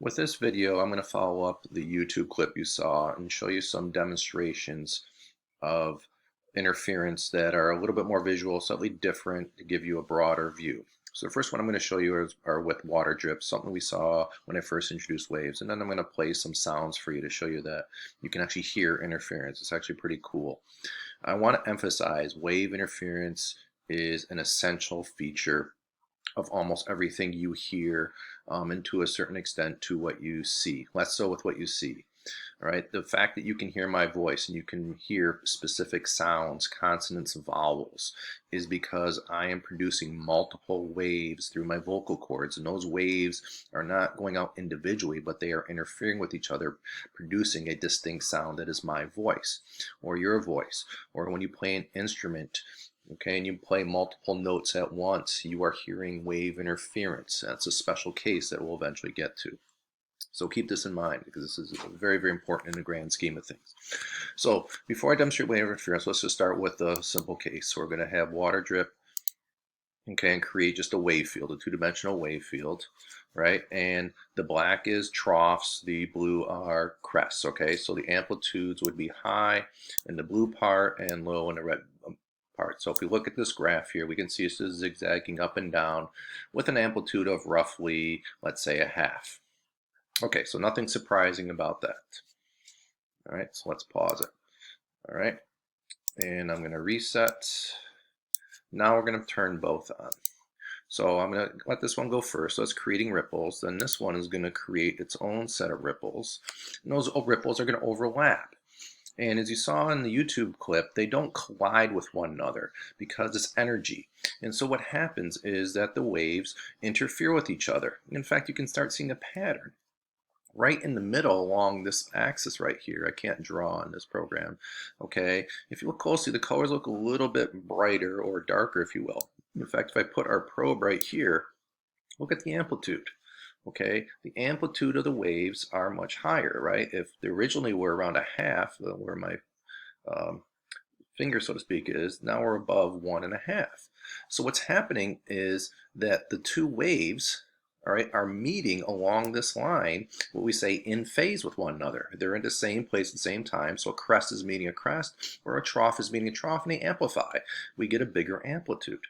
With this video, I'm going to follow up the YouTube clip you saw and show you some demonstrations of interference that are a little bit more visual, slightly different to give you a broader view. So the first one I'm going to show you are with water drips, something we saw when I first introduced waves. And then I'm going to play some sounds for you to show you that you can actually hear interference. It's actually pretty cool. I want to emphasize wave interference is an essential feature of almost everything you hear, and to a certain extent to what you see, less so with what you see. All right, the fact that you can hear my voice and you can hear specific sounds, consonants, vowels, is because I am producing multiple waves through my vocal cords, and those waves are not going out individually, but they are interfering with each other, producing a distinct sound that is my voice or your voice. Or when you play an instrument, okay, and you play multiple notes at once, you are hearing wave interference. That's a special case that we'll eventually get to. So keep this in mind because this is very, very important in the grand scheme of things. So before I demonstrate wave interference, let's just start with a simple case. So we're going to have water drip, okay, and create just a wave field, a two-dimensional wave field, right? And the black is troughs, the blue are crests, okay? So the amplitudes would be high in the blue part and low in the red part. So if we look at this graph here, we can see this is zigzagging up and down with an amplitude of roughly, let's say, a half. Okay, so nothing surprising about that. All right, so let's pause it. All right, and I'm going to reset. Now we're going to turn both on. So I'm going to let this one go first. So it's creating ripples. Then this one is going to create its own set of ripples. And those ripples are going to overlap. And as you saw in the YouTube clip, they don't collide with one another because it's energy. And so what happens is that the waves interfere with each other. In fact, you can start seeing a pattern right in the middle along this axis right here. I can't draw in this program, okay? If you look closely, the colors look a little bit brighter or darker, if you will. In fact, if I put our probe right here, look at the amplitude. Okay, the amplitude of the waves are much higher, right? If they originally were around a half, where my finger, so to speak, is, now we're above 1.5. So what's happening is that the two waves, all right, are meeting along this line, what we say in phase with one another. They're in the same place at the same time, so a crest is meeting a crest, or a trough is meeting a trough, and they amplify. We get a bigger amplitude.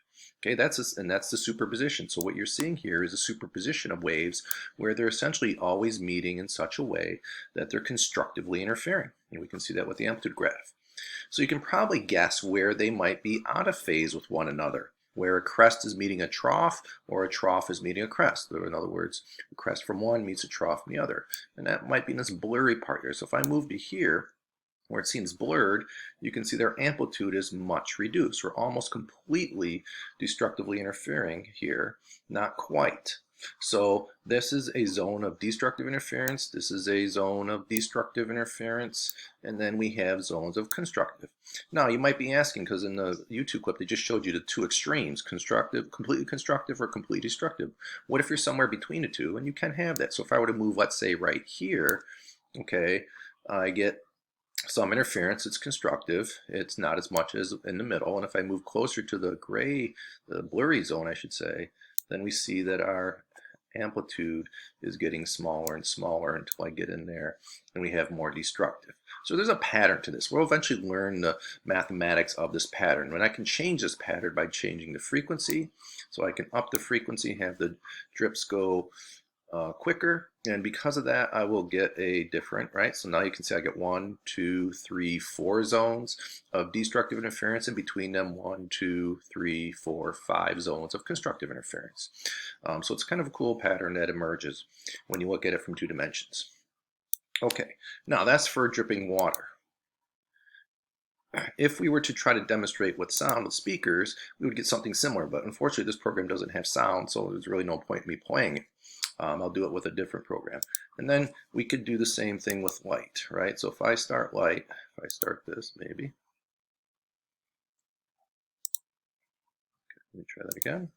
Okay, that's the superposition. So what you're seeing here is a superposition of waves where they're essentially always meeting in such a way that they're constructively interfering. And we can see that with the amplitude graph. So you can probably guess where they might be out of phase with one another, where a crest is meeting a trough or a trough is meeting a crest. In other words, a crest from one meets a trough from the other. And that might be in this blurry part here. So if I move to here, where it seems blurred, you can see their amplitude is much reduced. We're almost completely destructively interfering here, not quite. So this is a zone of destructive interference, this is a zone of destructive interference, and then we have zones of constructive. Now you might be asking, because in the YouTube clip they just showed you the two extremes, constructive, completely constructive, or completely destructive. What if you're somewhere between the two? And you can have that. So if I were to move, let's say right here, okay, I get some interference, it's constructive, it's not as much as in the middle, and if I move closer to the gray, the blurry zone I should say, then we see that our amplitude is getting smaller and smaller until I get in there and we have more destructive. So there's a pattern to this. We'll eventually learn the mathematics of this pattern. And I can change this pattern by changing the frequency. So I can up the frequency, have the drips go quicker, and because of that I will get a different, right? So now you can see I get 1, 2, 3, 4 zones of destructive interference, and between them 1, 2, 3, 4, 5 zones of constructive interference. So it's kind of a cool pattern that emerges when you look at it from two dimensions. Okay, now that's for dripping water. If we were to try to demonstrate with sound with speakers, we would get something similar, but unfortunately this program doesn't have sound, so there's really no point in me playing it. I'll do it with a different program. And then we could do the same thing with light, right? So if I start light, if I start this maybe, okay, let me try that again.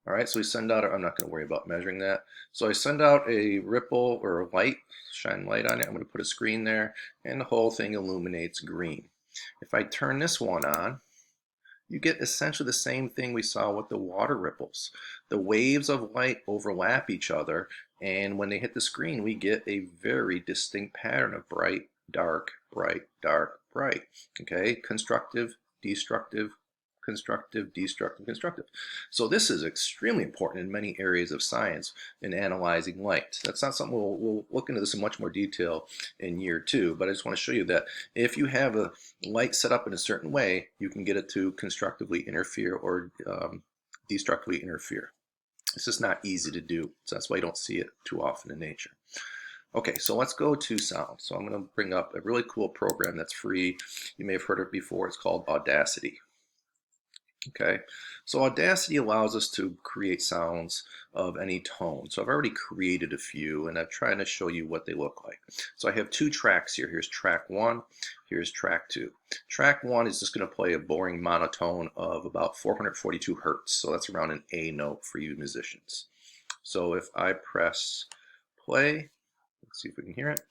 All right, so we send out, I'm not going to worry about measuring that. So I send out a ripple or a light, shine light on it. I'm going to put a screen there, and the whole thing illuminates green. If I turn this one on, you get essentially the same thing we saw with the water ripples. The waves of light overlap each other, And when they hit the screen, we get a very distinct pattern of bright, dark, bright, dark, bright. Okay, constructive, destructive, constructive, destructive, constructive. So this is extremely important in many areas of science in analyzing light. That's not something we'll look into this in much more detail in year 2, but I just want to show you that if you have a light set up in a certain way, you can get it to constructively interfere or destructively interfere. It's just not easy to do, so that's why you don't see it too often in nature. Okay, so let's go to sound. So I'm going to bring up a really cool program that's free. You may have heard of it before. It's called Audacity. Okay, so Audacity allows us to create sounds of any tone. So I've already created a few, and I'm trying to show you what they look like. So I have 2 tracks here. Here's track 1, here's track 2. Track 1 is just going to play a boring monotone of about 442 hertz. So that's around an A note for you musicians. So if I press play, let's see if we can hear it.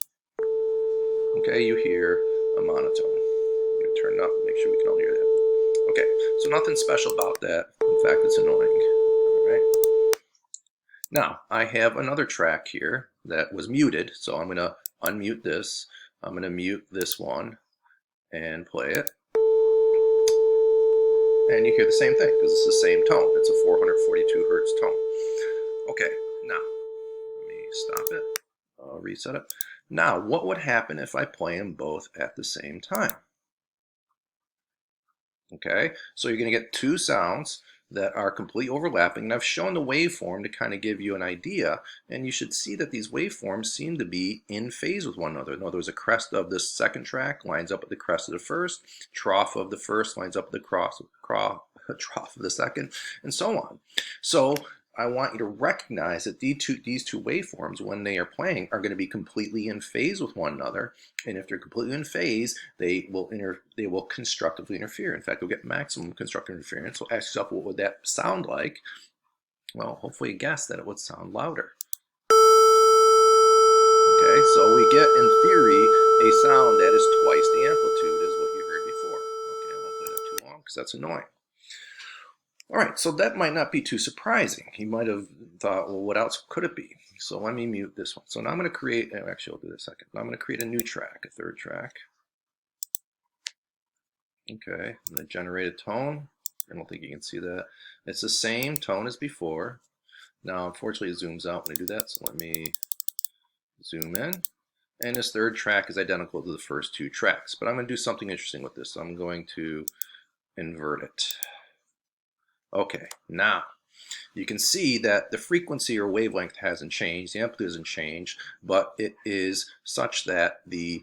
Okay, you hear a monotone. I'm going to turn it up and make sure we can all hear that. Okay, so nothing special about that. In fact, it's annoying. All right. Now, I have another track here that was muted, so I'm going to unmute this. I'm going to mute this one and play it. And you hear the same thing because it's the same tone. It's a 442 hertz tone. Okay, now, let me stop it. I'll reset it. Now, what would happen if I play them both at the same time? Okay, so you're going to get 2 sounds that are completely overlapping, and I've shown the waveform to kind of give you an idea, and you should see that these waveforms seem to be in phase with one another. In other words, the crest of the second track lines up with the crest of the first, trough of the first lines up with the trough of the second, and so on. So I want you to recognize that these two waveforms, when they are playing, are going to be completely in phase with one another. And if they're completely in phase, they will constructively interfere. In fact, you'll get maximum constructive interference. So ask yourself, what would that sound like? Well, hopefully you guessed that it would sound louder. Okay, so we get, in theory, a sound that is twice the amplitude as what you heard before. Okay, I won't play that too long because that's annoying. All right, so that might not be too surprising. You might have thought, well, what else could it be? So let me mute this one. So now I'm going to create, actually I'll do this second. Now I'm going to create a new track, a 3rd track. Okay, I'm going to generate a tone. I don't think you can see that. It's the same tone as before. Now, unfortunately, it zooms out when I do that, so let me zoom in. And this 3rd track is identical to the first 2 tracks, but I'm going to do something interesting with this. So I'm going to invert it. Okay, now you can see that the frequency or wavelength hasn't changed, the amplitude hasn't changed, but it is such that the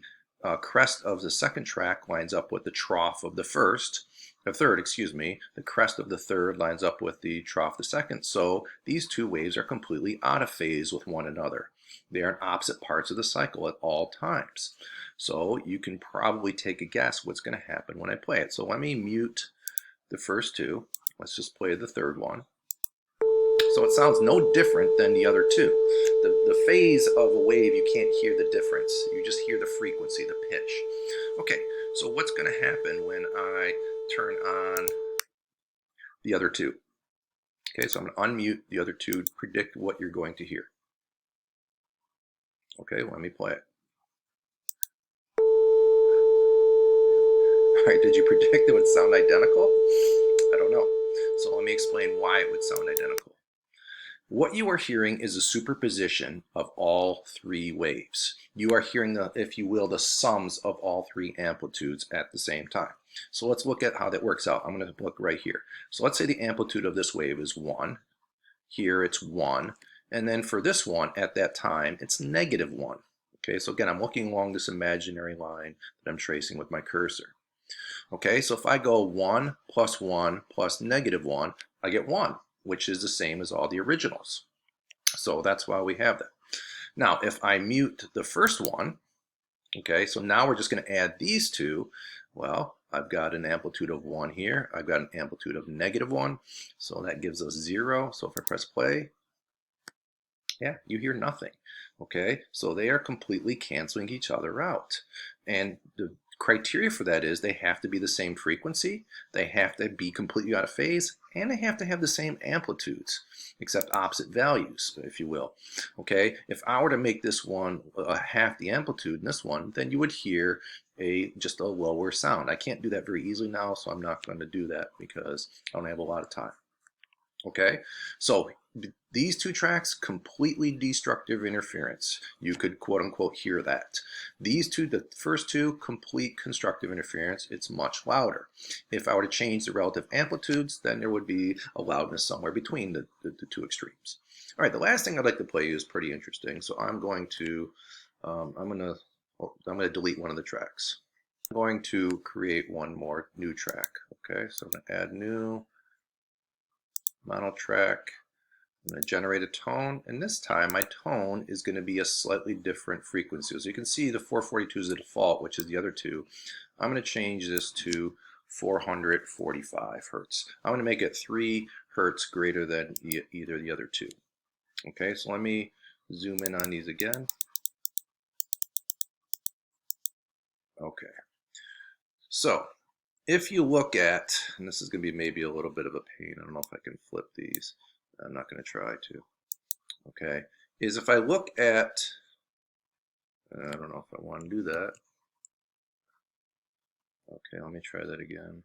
crest of the second track lines up with the trough of the third, excuse me. The crest of the third lines up with the trough of the second. So these 2 waves are completely out of phase with one another. They are in opposite parts of the cycle at all times. So you can probably take a guess what's going to happen when I play it. So let me mute the first 2. Let's just play the 3rd one. So it sounds no different than the other 2. The phase of a wave, you can't hear the difference. You just hear the frequency, the pitch. Okay, so what's going to happen when I turn on the other 2? Okay, so I'm going to unmute the other 2 to predict what you're going to hear. Okay, let me play it. All right, did you predict it would sound identical? I don't know. So let me explain why it would sound identical. What you are hearing is a superposition of all 3 waves. You are hearing, if you will, the sums of all 3 amplitudes at the same time. So let's look at how that works out. I'm going to look right here. So let's say the amplitude of this wave is 1. Here it's 1. And then for this one, at that time, it's -1. Okay, so again, I'm looking along this imaginary line that I'm tracing with my cursor. Okay, so if I go 1 plus 1 plus -1, I get 1, which is the same as all the originals. So that's why we have that. Now, if I mute the first one, okay, so now we're just going to add these 2. Well, I've got an amplitude of 1 here. I've got an amplitude of -1. So that gives us 0. So if I press play, yeah, you hear nothing. Okay, so they are completely canceling each other out. And the criteria for that is they have to be the same frequency, they have to be completely out of phase, and they have to have the same amplitudes, except opposite values, if you will. Okay, if I were to make this one half the amplitude in this one, then you would hear just a lower sound. I can't do that very easily now, so I'm not going to do that because I don't have a lot of time. Okay, so these two tracks, completely destructive interference. You could quote unquote hear that. These two, the first two, complete constructive interference. It's much louder. If I were to change the relative amplitudes, then there would be a loudness somewhere between the two extremes. All right, the last thing I'd like to play you is pretty interesting. So I'm going to delete one of the tracks. I'm going to create one more new track. Okay, so I'm going to add new mono track. I'm going to generate a tone, and this time my tone is going to be a slightly different frequency. So you can see the 442 is the default, which is the other two. I'm going to change this to 445 hertz. I'm going to make it 3 hertz greater than either the other two. Okay, so let me zoom in on these again. Okay, so if you look at, and this is going to be maybe a little bit of a pain, I don't know if I can flip these. I'm not going to try to. Okay, is if I look at, I don't know if I want to do that. Okay, let me try that again.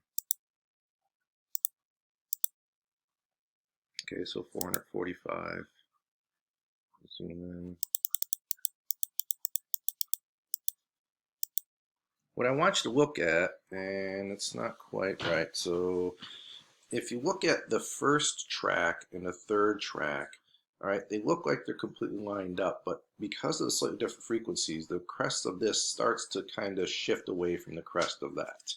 Okay, so 445. Zoom in. What I want you to look at, and it's not quite right, so if you look at the first track and the third track, all right, they look like they're completely lined up, but because of the slightly different frequencies, the crest of this starts to kind of shift away from the crest of that.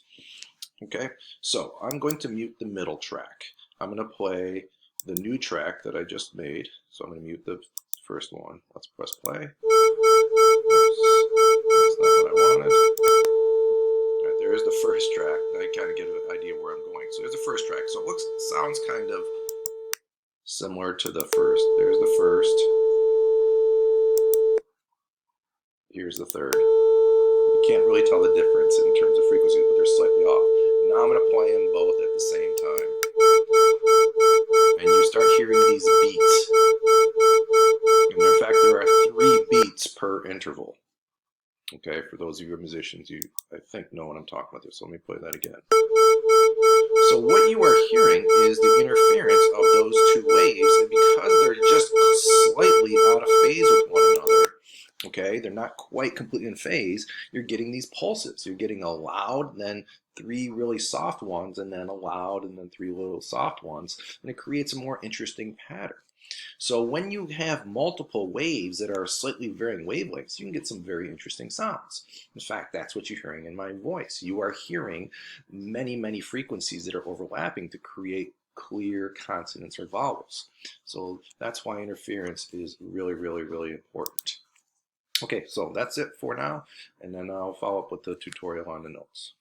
Okay, so I'm going to mute the middle track. I'm going to play the new track that I just made. So I'm going to mute the first one. Let's press play. Oops, that's not what I wanted. All right, there's the first track. I kind of get an idea where I'm going. So there's the first track. So it sounds kind of similar to the first. There's the first. Here's the third. You can't really tell the difference in terms of frequencies, but they're slightly off. Now I'm going to play them both at the same time. And you start hearing these beats. And in fact, there are 3 beats per interval. Okay, for those of you who are musicians, you, I think, know what I'm talking about there. So let me play that again. So what you are hearing is the interference of those 2 waves, and because they're just slightly out of phase with one another, okay, they're not quite completely in phase, you're getting these pulses. You're getting a loud, then 3 really soft ones, and then a loud, and then 3 little soft ones, and it creates a more interesting pattern. So when you have multiple waves that are slightly varying wavelengths, you can get some very interesting sounds. In fact, that's what you're hearing in my voice. You are hearing many, many frequencies that are overlapping to create clear consonants or vowels. So that's why interference is really, really, really important. Okay, so that's it for now, and then I'll follow up with the tutorial on the notes.